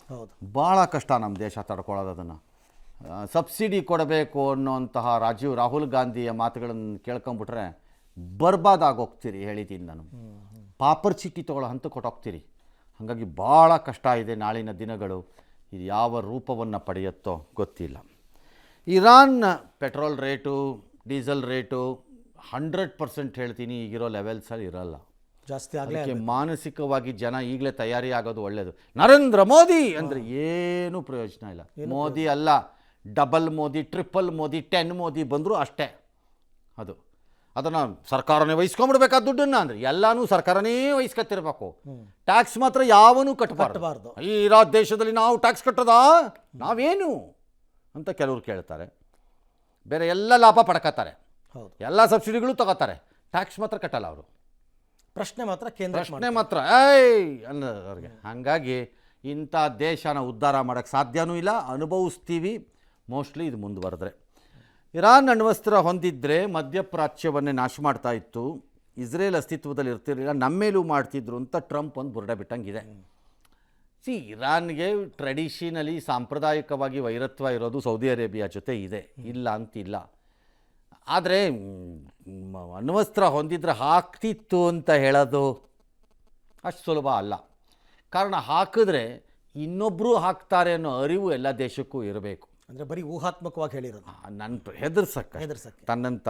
ಹೌದು, ಭಾಳ ಕಷ್ಟ ನಮ್ಮ ದೇಶ ತಡ್ಕೊಳ್ಳೋದು. ಅದನ್ನು ಸಬ್ಸಿಡಿ ಕೊಡಬೇಕು ಅನ್ನೋಂತಹ ರಾಹುಲ್ ಗಾಂಧಿಯ ಮಾತುಗಳನ್ನು ಕೇಳ್ಕೊಂಬಿಟ್ರೆ ಬರ್ಬಾದಾಗೋಗ್ತೀರಿ, ಹೇಳಿದ್ದೀನಿ ನಾನು. ಪಾಪರ್ ಚೀಟಿ ತೊಗೊಳ್ಳೋ ಹಂತ ಕೊಟ್ಟೋಗ್ತೀರಿ. ಹಾಗಾಗಿ ಭಾಳ ಕಷ್ಟ ಇದೆ ನಾಳಿನ ದಿನಗಳು. ಇದು ಯಾವ ರೂಪವನ್ನು ಪಡೆಯುತ್ತೋ ಗೊತ್ತಿಲ್ಲ. Iran petrol rate, diesel rate 100% ಹೇಳ್ತೀನಿ ಈಗಿರೋ ಲೆವೆಲ್ಸಲ್ಲಿ ಇರಲ್ಲ, ಜಾಸ್ತಿ ಆಗಲಿಕ್ಕೆ ಮಾನಸಿಕವಾಗಿ ಜನ ಈಗಲೇ ತಯಾರಿ ಆಗೋದು ಒಳ್ಳೆಯದು. ನರೇಂದ್ರ ಮೋದಿ ಅಂದರೆ ಏನೂ ಪ್ರಯೋಜನ ಇಲ್ಲ. ಮೋದಿ ಅಲ್ಲ, ಡಬಲ್ ಮೋದಿ, ಟ್ರಿಪಲ್ ಮೋದಿ, 10 ಮೋದಿ ಬಂದರೂ ಅಷ್ಟೇ. ಅದನ್ನು ಸರ್ಕಾರನೇ ವಹಿಸ್ಕೊಂಡ್ಬಿಡ್ಬೇಕಾದ ದುಡ್ಡನ್ನು ಅಂದರೆ ಎಲ್ಲನೂ ಸರ್ಕಾರನೇ ವಹಿಸ್ಕೊತಿರ್ಬೇಕು. ಟ್ಯಾಕ್ಸ್ ಮಾತ್ರ ಯಾವನೂ ಕಟ್ಟಬಾರ್ದು. ಈ ದೇಶದಲ್ಲಿ ನಾವು ಟ್ಯಾಕ್ಸ್ ಕಟ್ಟೋದಾ ನಾವೇನು ಅಂತ ಕೆಲವರು ಕೇಳ್ತಾರೆ. ಬೇರೆ ಎಲ್ಲ ಲಾಭ ಪಡ್ಕೋತಾರೆ, ಎಲ್ಲ ಸಬ್ಸಿಡಿಗಳು ತಗೋತಾರೆ, ಟ್ಯಾಕ್ಸ್ ಮಾತ್ರ ಕಟ್ಟಲ್ಲ ಅವರು. ಪ್ರಶ್ನೆ ಮಾತ್ರ ಅನ್ನೋರಿಗೆ. ಹಾಗಾಗಿ ಇಂಥ ದೇಶನ ಉದ್ಧಾರ ಮಾಡೋಕ್ಕೆ ಸಾಧ್ಯವೂ ಇಲ್ಲ, ಅನುಭವಿಸ್ತೀವಿ ಮೋಸ್ಟ್ಲಿ ಇದು ಮುಂದುವರೆದ್ರೆ. ಇರಾನ್ ಅಣ್ವಸ್ತ್ರ ಹೊಂದಿದ್ರೆ ಮಧ್ಯಪ್ರಾಚ್ಯವನ್ನೇ ನಾಶ ಮಾಡ್ತಾ ಇತ್ತು, ಇಸ್ರೇಲ್ ಅಸ್ತಿತ್ವದಲ್ಲಿ ಇರ್ತಿರಲಿಲ್ಲ, ನಮ್ಮೇಲೂ ಮಾಡ್ತಿದ್ರು ಅಂತ ಟ್ರಂಪ್ ಒಂದು ಬುರ್ಡೆ ಬಿಟ್ಟಂಗಿದೆ. ಇರಾನ್ಗೆ ಟ್ರೆಡಿಷನಲಿ ಸಾಂಪ್ರದಾಯಿಕವಾಗಿ ವೈರತ್ವ ಇರೋದು ಸೌದಿ ಅರೇಬಿಯಾ ಜೊತೆ ಇದೆ, ಇಲ್ಲ ಅಂತಿಲ್ಲ. ಆದರೆ ಅಣ್ವಸ್ತ್ರ ಹೊಂದಿದ್ರೆ ಹಾಕ್ತಿತ್ತು ಅಂತ ಹೇಳೋದು ಅಷ್ಟು ಸುಲಭ ಅಲ್ಲ. ಕಾರಣ ಹಾಕಿದ್ರೆ ಇನ್ನೊಬ್ಬರು ಹಾಕ್ತಾರೆ ಅನ್ನೋ ಅರಿವು ಎಲ್ಲ ದೇಶಕ್ಕೂ ಇರಬೇಕು. ಅಂದರೆ ಬರೀ ಊಹಾತ್ಮಕವಾಗಿ ಹೇಳಿರೋದು, ನನ್ನ ಹೆದರ್ಸಕ್ಕೆ ತನ್ನಂತ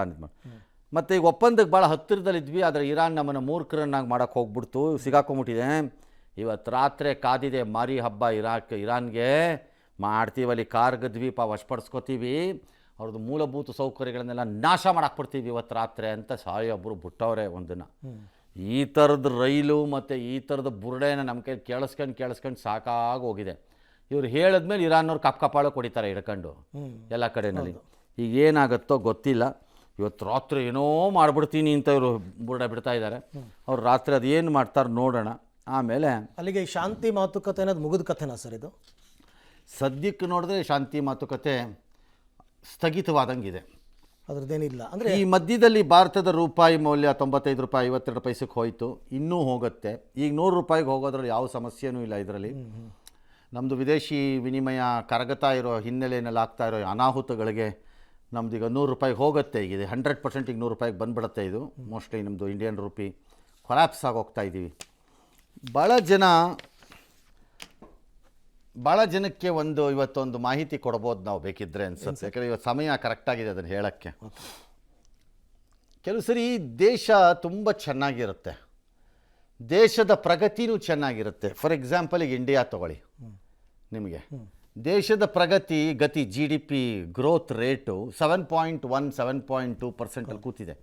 ಮತ್ತು ಈಗ ಒಪ್ಪಂದಕ್ಕೆ ಭಾಳ ಹತ್ತಿರದಲ್ಲಿದ್ವಿ, ಆದರೆ ಇರಾನ್ ನಮ್ಮನ್ನು ಮೂರ್ಖರನ್ನಾಗಿ ಮಾಡೋಕ್ಕೆ ಹೋಗ್ಬಿಡ್ತು, ಸಿಗಾಕೊಂಬಿಟ್ಟಿದೆ. ಇವತ್ತು ರಾತ್ರಿ ಕಾದಿದೆ ಮಾರಿ ಹಬ್ಬ ಇರಾನ್ಗೆ. ಮಾಡ್ತೀವಲ್ಲಿ ಕಾರ್ಗ ದ್ವೀಪ ವಶಪಡಿಸ್ಕೋತೀವಿ, ಅವ್ರದ್ದು ಮೂಲಭೂತ ಸೌಕರ್ಯಗಳನ್ನೆಲ್ಲ ನಾಶ ಮಾಡಾಕ್ಬಿಡ್ತೀವಿ ಇವತ್ತು ರಾತ್ರಿ ಅಂತ ಸಾಯೊಬ್ಬರು ಬಿಟ್ಟವ್ರೆ ಒಂದನ್ನು. ಈ ಥರದ ರೈಲು ಮತ್ತು ಈ ಥರದ ಬುರುಡೆನ ನಮ್ಮ ಕೈ ಕೇಳಿಸ್ಕೊಂಡು ಸಾಕಾಗಿ ಹೋಗಿದೆ. ಇವ್ರು ಹೇಳಿದ್ಮೇಲೆ ಇರಾನ್ನವ್ರು ಕಪ್ಪಾಳು ಕೊಡಿತಾರೆ ಹಿಡ್ಕೊಂಡು ಎಲ್ಲ ಕಡೆಯಲ್ಲಿ. ಈಗ ಏನಾಗುತ್ತೋ ಗೊತ್ತಿಲ್ಲ. ಇವತ್ತು ರಾತ್ರಿ ಏನೋ ಮಾಡಿಬಿಡ್ತೀನಿ ಅಂತ ಇವರು ಬುರುಡೆ ಬಿಡ್ತಾ ಇದ್ದಾರೆ. ಅವ್ರು ರಾತ್ರಿ ಅದು ಏನು ಮಾಡ್ತಾರೆ ನೋಡೋಣ. ಆಮೇಲೆ ಅಲ್ಲಿಗೆ ಈ ಶಾಂತಿ ಮಾತುಕತೆ ಅನ್ನೋದು ಮುಗಿದ ಕಥೆನಾ ಸರ್ ಇದು? ಸದ್ಯಕ್ಕೆ ನೋಡಿದ್ರೆ ಶಾಂತಿ ಮಾತುಕತೆ ಸ್ಥಗಿತವಾದಂಗಿದೆ, ಅದ್ರದ್ದೇನಿಲ್ಲ. ಅಂದರೆ ಈ ಮಧ್ಯದಲ್ಲಿ ಭಾರತದ ರೂಪಾಯಿ ಮೌಲ್ಯ 95 ರೂಪಾಯಿ 52 ಪೈಸೆಗೆ ಹೋಯಿತು, ಇನ್ನೂ ಹೋಗುತ್ತೆ. ಈಗ 100 ರೂಪಾಯಿಗೆ ಹೋಗೋದ್ರಲ್ಲಿ ಯಾವ ಸಮಸ್ಯೆನೂ ಇಲ್ಲ. ಇದರಲ್ಲಿ ನಮ್ಮದು ವಿದೇಶಿ ವಿನಿಮಯ ಕರಗತಾ ಇರೋ ಹಿನ್ನೆಲೆಯಲ್ಲಿ ಆಗ್ತಾ ಇರೋ ಅನಾಹುತಗಳಿಗೆ ನಮ್ದು ಈಗ 100 ರೂಪಾಯಿಗೆ ಹೋಗುತ್ತೆ. ಈಗ 100% ಈಗ 100 ರೂಪಾಯಿಗೆ ಬಂದುಬಿಡುತ್ತೆ. ಇದು ಮೋಸ್ಟ್ಲಿ ನಮ್ಮದು ಇಂಡಿಯನ್ ರೂಪಿ ಕೊಲ್ಯಾಪ್ಸ್ ಆಗೋಗ್ತಾ ಇದ್ದೀವಿ. ಭಾಳ ಜನಕ್ಕೆ ಇವತ್ತೊಂದು ಮಾಹಿತಿ ಕೊಡ್ಬೋದು ನಾವು ಬೇಕಿದ್ದರೆ ಅನ್ಸುತ್ತೆ. ಯಾಕಂದರೆ ಇವತ್ತು ಸಮಯ ಕರೆಕ್ಟಾಗಿದೆ ಅದನ್ನು ಹೇಳೋಕ್ಕೆ. ಕೆಲವು ಸರಿ ದೇಶ ತುಂಬ ಚೆನ್ನಾಗಿರುತ್ತೆ, ದೇಶದ ಪ್ರಗತಿನೂ ಚೆನ್ನಾಗಿರುತ್ತೆ. ಫಾರ್ ಎಕ್ಸಾಂಪಲ್ ಈಗ ಇಂಡಿಯಾ ತಗೊಳ್ಳಿ, ನಿಮಗೆ ದೇಶದ ಗತಿ GDP ಗ್ರೋತ್ ರೇಟು 7.1-7.2% ಕೂತಿದೆ.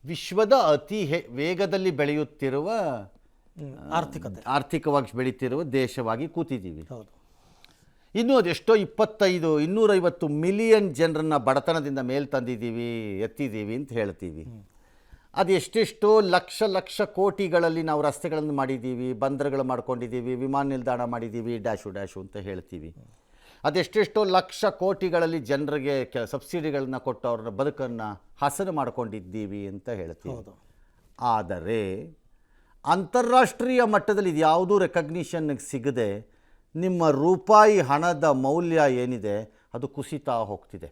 ವಿಶ್ವದ ಅತಿ ವೇಗದಲ್ಲಿ ಬೆಳೆಯುತ್ತಿರುವ ಆರ್ಥಿಕವಾಗಿ ಬೆಳೀತಿರುವ ದೇಶವಾಗಿ ಕೂತಿದ್ದೀವಿ. ಇನ್ನೂ ಅದೆಷ್ಟೋ 250 ಮಿಲಿಯನ್ ಜನರನ್ನು ಬಡತನದಿಂದ ಮೇಲೆ ತಂದಿದ್ದೀವಿ, ಎತ್ತಿದ್ದೀವಿ ಅಂತ ಹೇಳ್ತೀವಿ. ಅದು ಎಷ್ಟೆಷ್ಟೋ ಲಕ್ಷ ಕೋಟಿಗಳಲ್ಲಿ ನಾವು ರಸ್ತೆಗಳನ್ನು ಮಾಡಿದ್ದೀವಿ, ಬಂದರುಗಳು ಮಾಡ್ಕೊಂಡಿದ್ದೀವಿ, ವಿಮಾನ ನಿಲ್ದಾಣ ಮಾಡಿದ್ದೀವಿ, ಡ್ಯಾಶು ಅಂತ ಹೇಳ್ತೀವಿ. ಅದೆಷ್ಟೆಷ್ಟೋ ಲಕ್ಷ ಕೋಟಿಗಳಲ್ಲಿ ಜನರಿಗೆ ಸಬ್ಸಿಡಿಗಳನ್ನ ಕೊಟ್ಟು ಅವ್ರ ಬದುಕನ್ನು ಹಸನು ಮಾಡ್ಕೊಂಡಿದ್ದೀವಿ ಅಂತ ಹೇಳ್ತೀವಿ. ಆದರೆ ಅಂತಾರಾಷ್ಟ್ರೀಯ ಮಟ್ಟದಲ್ಲಿ ಇದು ಯಾವುದೂ ರೆಕಗ್ನಿಷನ್ಗೆ ಸಿಗದೆ ನಿಮ್ಮ ರೂಪಾಯಿ ಹಣದ ಮೌಲ್ಯ ಏನಿದೆ ಅದು ಕುಸಿತಾ ಹೋಗ್ತಿದೆ.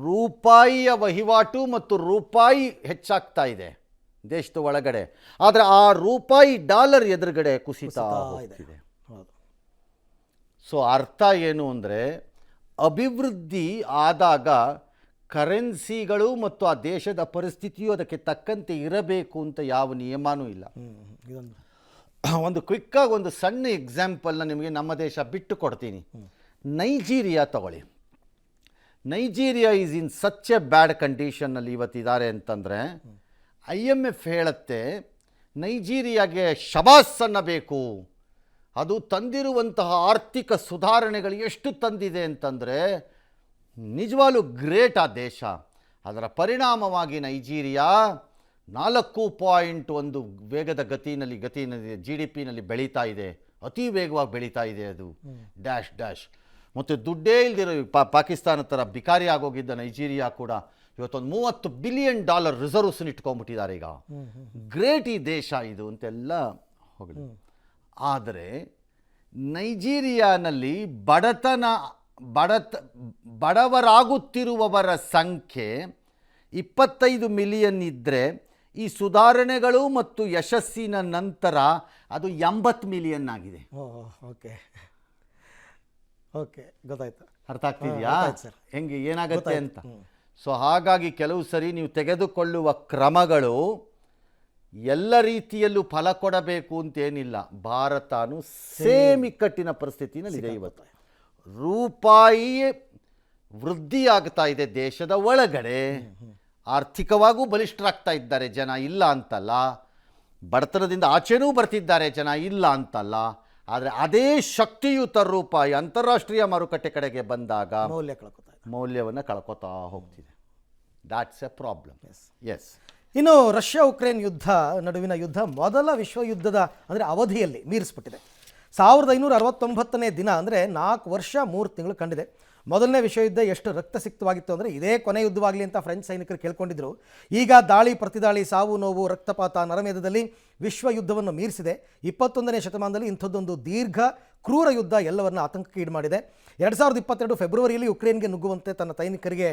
ರೂಪಾಯಿಯ ವಹಿವಾಟು ಮತ್ತು ರೂಪಾಯಿ ಹೆಚ್ಚಾಗ್ತಾ ಇದೆ ದೇಶದ ಒಳಗಡೆ, ಆದರೆ ಆ ರೂಪಾಯಿ ಡಾಲರ್ ಎದುರುಗಡೆ ಕುಸಿತಾ ಹೋಗ್ತಿದೆ. ಸೊ ಅರ್ಥ ಏನು ಅಂದರೆ ಅಭಿವೃದ್ಧಿ ಆದಾಗ ಕರೆನ್ಸಿಗಳು ಮತ್ತು ಆ ದೇಶದ ಪರಿಸ್ಥಿತಿಯು ಅದಕ್ಕೆ ತಕ್ಕಂತೆ ಇರಬೇಕು ಅಂತ ಯಾವ ನಿಯಮನೂ ಇಲ್ಲ. ಒಂದು ಕ್ವಿಕ್ಕಾಗಿ ಒಂದು ಸಣ್ಣ ಎಕ್ಸಾಂಪಲ್ನ ನಿಮಗೆ ನಮ್ಮ ದೇಶ ಬಿಟ್ಟು ಕೊಡ್ತೀನಿ. ನೈಜೀರಿಯಾ ತಗೊಳ್ಳಿ. Nigeria is in such a bad ಕಂಡೀಷನ್ನಲ್ಲಿ ಇವತ್ತಿದ್ದಾರೆ ಅಂತಂದರೆ IMF ಹೇಳುತ್ತೆ ನೈಜೀರಿಯಾಗೆ ಶಬಾಸ್ ಅನ್ನಬೇಕು. ಅದು ತಂದಿರುವಂತಹ ಆರ್ಥಿಕ ಸುಧಾರಣೆಗಳು ಎಷ್ಟು ತಂದಿದೆ ಅಂತಂದರೆ ನಿಜವಾಗ್ಲೂ ಗ್ರೇಟ್ ಆ ದೇಶ. ಅದರ ಪರಿಣಾಮವಾಗಿ ನೈಜೀರಿಯಾ 4.1 ವೇಗದ ಗತಿನಲ್ಲಿ GDPನಲ್ಲಿ ಬೆಳೀತಾ ಇದೆ, ಅತಿ ವೇಗವಾಗಿ ಬೆಳೀತಾ ಇದೆ ಅದು ಡ್ಯಾಶ್. ಮತ್ತು ದುಡ್ಡೇ ಇಲ್ದಿರೋ ಪಾಕಿಸ್ತಾನ ಥರ ಬಿಕಾರಿ ಆಗೋಗಿದ್ದ ನೈಜೀರಿಯಾ ಕೂಡ ಇವತ್ತೊಂದು $30 ಬಿಲಿಯನ್ ರಿಸರ್ವ್ಸ್ ಇಟ್ಕೊಂಡ್ಬಿಟ್ಟಿದ್ದಾರೆ. ಈಗ ಗ್ರೇಟ್ ಈ ದೇಶ ಇದು ಅಂತೆಲ್ಲ ಹೋಗಿದೆ. ಆದರೆ ನೈಜೀರಿಯಾನಲ್ಲಿ ಬಡವರಾಗುತ್ತಿರುವವರ ಸಂಖ್ಯೆ 25 ಮಿಲಿಯನ್ ಇದ್ದರೆ ಈ ಸುಧಾರಣೆಗಳು ಮತ್ತು ಯಶಸ್ಸಿನ ನಂತರ ಅದು 80 ಮಿಲಿಯನ್ ಆಗಿದೆ. ಓಕೆ ಗೊತ್ತಾಯ್ತು. ಅರ್ಥ ಆಗ್ತಿದೆಯಾ ಹೆಂಗೆ ಏನಾಗುತ್ತೆ ಅಂತ? ಸೊ ಹಾಗಾಗಿ ಕೆಲವು ಸರಿ ನೀವು ತೆಗೆದುಕೊಳ್ಳುವ ಕ್ರಮಗಳು ಎಲ್ಲ ರೀತಿಯಲ್ಲೂ ಫಲ ಕೊಡಬೇಕು ಅಂತೇನಿಲ್ಲ. ಭಾರತನೂ ಸೇಮ್ ಇಕ್ಕಟ್ಟಿನ ಪರಿಸ್ಥಿತಿನಲ್ಲಿದೆ ಇವತ್ತು. ರೂಪಾಯಿ ವೃದ್ಧಿ ಆಗ್ತಾ ಇದೆ ದೇಶದ ಒಳಗಡೆ, ಆರ್ಥಿಕವಾಗೂ ಬಲಿಷ್ಠರಾಗ್ತಾ ಇದ್ದಾರೆ ಜನ, ಇಲ್ಲ ಅಂತಲ್ಲ. ಬಡತನದಿಂದ ಆಚೆನೂ ಬರ್ತಿದ್ದಾರೆ ಜನ, ಇಲ್ಲ ಅಂತಲ್ಲ. ಆದರೆ ಅದೇ ಶಕ್ತಿಯುತ ರೂಪ ಈ ಅಂತಾರಾಷ್ಟ್ರೀಯ ಮಾರುಕಟ್ಟೆ ಕಡೆಗೆ ಬಂದಾಗ ಮೌಲ್ಯ ಕಳ್ಕೊತಾ ಇದೆ. ಮೌಲ್ಯವನ್ನು ಕಳ್ಕೊತಾ ಹೋಗ್ತಿದೆ. That's A problem. ಎಸ್. ಇನ್ನು ರಷ್ಯಾ ಉಕ್ರೇನ್ ಯುದ್ಧ ನಡುವಿನ ಯುದ್ಧ ಮೊದಲ ವಿಶ್ವಯುದ್ಧದ ಅಂದರೆ ಅವಧಿಯಲ್ಲಿ ಮೀರಿಸ್ಬಿಟ್ಟಿದೆ. 1569ನೇ ದಿನ ಅಂದರೆ 4 ವರ್ಷ 3 ತಿಂಗಳು ಕಂಡಿದೆ. ಮೊದಲನೇ ವಿಶ್ವಯುದ್ಧ ಎಷ್ಟು ರಕ್ತಸಿಕ್ತವಾಗಿತ್ತು ಅಂದರೆ ಇದೇ ಕೊನೆ ಯುದ್ಧವಾಗಲಿ ಅಂತ ಫ್ರೆಂಚ್ ಸೈನಿಕರು ಕೇಳ್ಕೊಂಡಿದ್ರು. ಈಗ ದಾಳಿ ಪ್ರತಿದಾಳಿ, ಸಾವು ನೋವು, ರಕ್ತಪಾತ, ನರಮೇಧದಲ್ಲಿ ವಿಶ್ವಯುದ್ಧವನ್ನು ಮೀರಿಸಿದೆ. 21ನೇ ಶತಮಾನದಲ್ಲಿ ಇಂಥದ್ದೊಂದು ದೀರ್ಘ ಕ್ರೂರ ಯುದ್ಧ ಎಲ್ಲವನ್ನ ಆತಂಕಕ್ಕೆ ಈಡು ಮಾಡಿದೆ. 2022 ಫೆಬ್ರವರಿಯಲ್ಲಿ ಯುಕ್ರೇನ್ಗೆ ನುಗ್ಗುವಂತೆ ತನ್ನ ಸೈನಿಕರಿಗೆ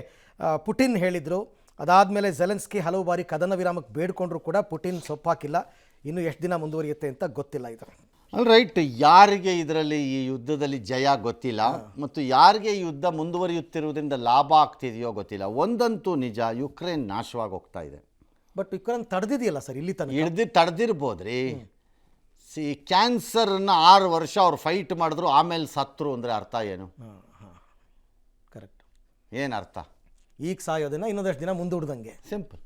ಪುಟಿನ್ ಹೇಳಿದರು. ಅದಾದಮೇಲೆ ಜೆಲೆನ್ಸ್ಕಿ ಹಲವು ಬಾರಿ ಕದನ ವಿರಾಮಕ್ಕೆ ಬೇಡಿಕೊಂಡ್ರು ಕೂಡ ಪುಟಿನ್ ಸೊಪ್ಪಾಕಿಲ್ಲ. ಇನ್ನು ಎಷ್ಟು ದಿನ ಮುಂದುವರಿಯುತ್ತೆ ಅಂತ ಗೊತ್ತಿಲ್ಲ. ಇದು ರೈಟ್. ಯಾರಿಗೆ ಇದರಲ್ಲಿ ಈ ಯುದ್ಧದಲ್ಲಿ ಜಯ ಗೊತ್ತಿಲ್ಲ, ಮತ್ತು ಯಾರಿಗೆ ಈ ಯುದ್ಧ ಮುಂದುವರಿಯುತ್ತಿರುವುದರಿಂದ ಲಾಭ ಆಗ್ತಿದೆಯೋ ಗೊತ್ತಿಲ್ಲ. ಒಂದಂತೂ ನಿಜ, ಯುಕ್ರೇನ್ ನಾಶವಾಗಿ ಹೋಗ್ತಾ ಇದೆ. ಬಟ್ ಯುಕ್ರೇನ್ ತಡೆದಿದೆಯಲ್ಲ ಸರ್ ಇಲ್ಲಿ ತನಕ. ತಡೆದಿರ್ಬೋದ್ರಿ. ಕ್ಯಾನ್ಸರ್ನ 6 ವರ್ಷ ಅವ್ರು ಫೈಟ್ ಮಾಡಿದ್ರು, ಆಮೇಲೆ ಸತ್ರು ಅಂದರೆ ಅರ್ಥ ಏನು? ಕರೆಕ್ಟ್. ಏನು ಅರ್ಥ? ಈಗ ಸಾಯೋದನ್ನ ಇನ್ನೊಂದಷ್ಟು ದಿನ ಮುಂದೂಡ್ದಂಗೆ. ಸಿಂಪಲ್.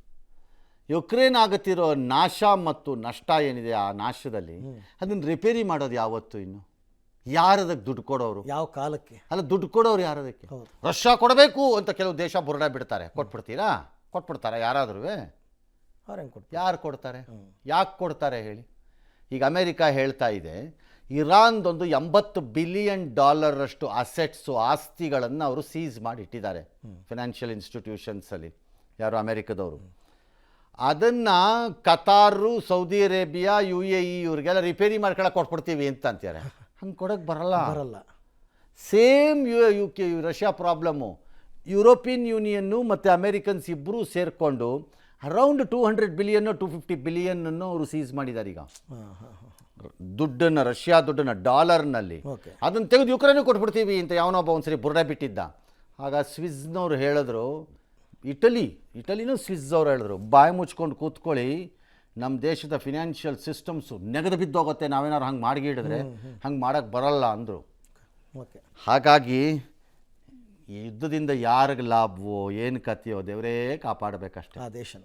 ಯುಕ್ರೇನ್ ಆಗುತ್ತಿರೋ ನಾಶ ಮತ್ತು ನಷ್ಟ ಏನಿದೆ, ಆ ನಾಶದಲ್ಲಿ ಅದನ್ನು ರಿಪೇರಿ ಮಾಡೋದು ಯಾವತ್ತು? ಇನ್ನು ಯಾರದಕ್ಕೆ ದುಡ್ಡು ಕೊಡೋರು? ಯಾವ ಕಾಲಕ್ಕೆ? ಅಲ್ಲ, ದುಡ್ಡು ಕೊಡೋರು ಯಾರದಕ್ಕೆ? ಹೌದು. ರಷ್ಯಾ ಕೊಡಬೇಕು ಅಂತ ಕೆಲವು ದೇಶ ಬುರುಡ ಬಿಡ್ತಾರೆ. ಕೊಟ್ಬಿಡ್ತೀರಾ? ಕೊಟ್ಬಿಡ್ತಾರ ಯಾರಾದ್ರೂ? ಅವ್ರು ಹೆಂಗೆ ಕೊಡ್ತಾರೆ? ಯಾರು ಕೊಡ್ತಾರೆ? ಯಾಕೆ ಕೊಡ್ತಾರೆ ಹೇಳಿ? ಈಗ ಅಮೇರಿಕಾ ಹೇಳ್ತಾ ಇದೆ, ಇರಾನ್ದೊಂದು $80 ಬಿಲಿಯನ್ ಅಸೆಟ್ಸು, ಆಸ್ತಿಗಳನ್ನು ಅವರು ಸೀಸ್ ಮಾಡಿ ಇಟ್ಟಿದ್ದಾರೆ ಫಿನಾನ್ಷಿಯಲ್ ಇನ್ಸ್ಟಿಟ್ಯೂಷನ್ಸಲ್ಲಿ. ಯಾರು? ಅಮೇರಿಕದವರು. ಅದನ್ನು ಕತಾರು, ಸೌದಿ ಅರೇಬಿಯಾ, UAE ಇವ್ರಿಗೆಲ್ಲ ರಿಪೇರಿ ಮಾಡ್ಕೊಳಕ್ಕೆ ಕೊಟ್ಬಿಡ್ತೀವಿ ಅಂತ ಅಂತಾರೆ. ಹಂಗೆ ಕೊಡೋಕ್ಕೆ ಬರಲ್ಲ. Same Russia problem. European union ಮತ್ತು ಅಮೇರಿಕನ್ಸ್ ಇಬ್ಬರೂ ಸೇರಿಕೊಂಡು ಅರೌಂಡ್ $200 ಬಿಲಿಯನ್ $250 ಬಿಲಿಯನ್ನನ್ನು ಅವರು ಸೀಸ್ ಮಾಡಿದ್ದಾರೆ ಈಗ. ದುಡ್ಡನ್ನು, ರಷ್ಯಾ ದುಡ್ಡನ್ನು ಡಾಲರ್ನಲ್ಲಿ. ಅದನ್ನು ತೆಗೆದು ಯುಕ್ರೇನಿಗೆ ಕೊಟ್ಬಿಡ್ತೀವಿ ಅಂತ ಯಾವನೊಬ್ಬ ಒಂದ್ಸರಿ ಬುರ್ಡೆ ಬಿಟ್ಟಿದ್ದ. ಆಗ ಸ್ವಿಸ್ನವ್ರು ಹೇಳಿದ್ರು, ಇಟಲಿನೂ ಸ್ವಿಸ್ ಅವ್ರು ಹೇಳಿದ್ರು, ಬಾಯಿ ಮುಚ್ಕೊಂಡು ಕೂತ್ಕೊಳ್ಳಿ, ನಮ್ಮ ದೇಶದ ಫಿನಾನ್ಷಿಯಲ್ ಸಿಸ್ಟಮ್ಸು ನೆಗೆದು ಬಿದ್ದೋಗುತ್ತೆ, ನಾವೇನಾದ್ರು ಹಂಗೆ ಮಾಡಿಗಿಡಿದ್ರೆ ಹಂಗೆ ಮಾಡೋಕ್ಕೆ ಬರಲ್ಲ ಅಂದರು. ಹಾಗಾಗಿ ಈ ಯುದ್ಧದಿಂದ ಯಾರಿಗೆ ಲಾಭವೋ ಏನು ಕಥೆಯೋ ದೇವರೇ ಕಾಪಾಡಬೇಕಷ್ಟೇ ಆ ದೇಶನ.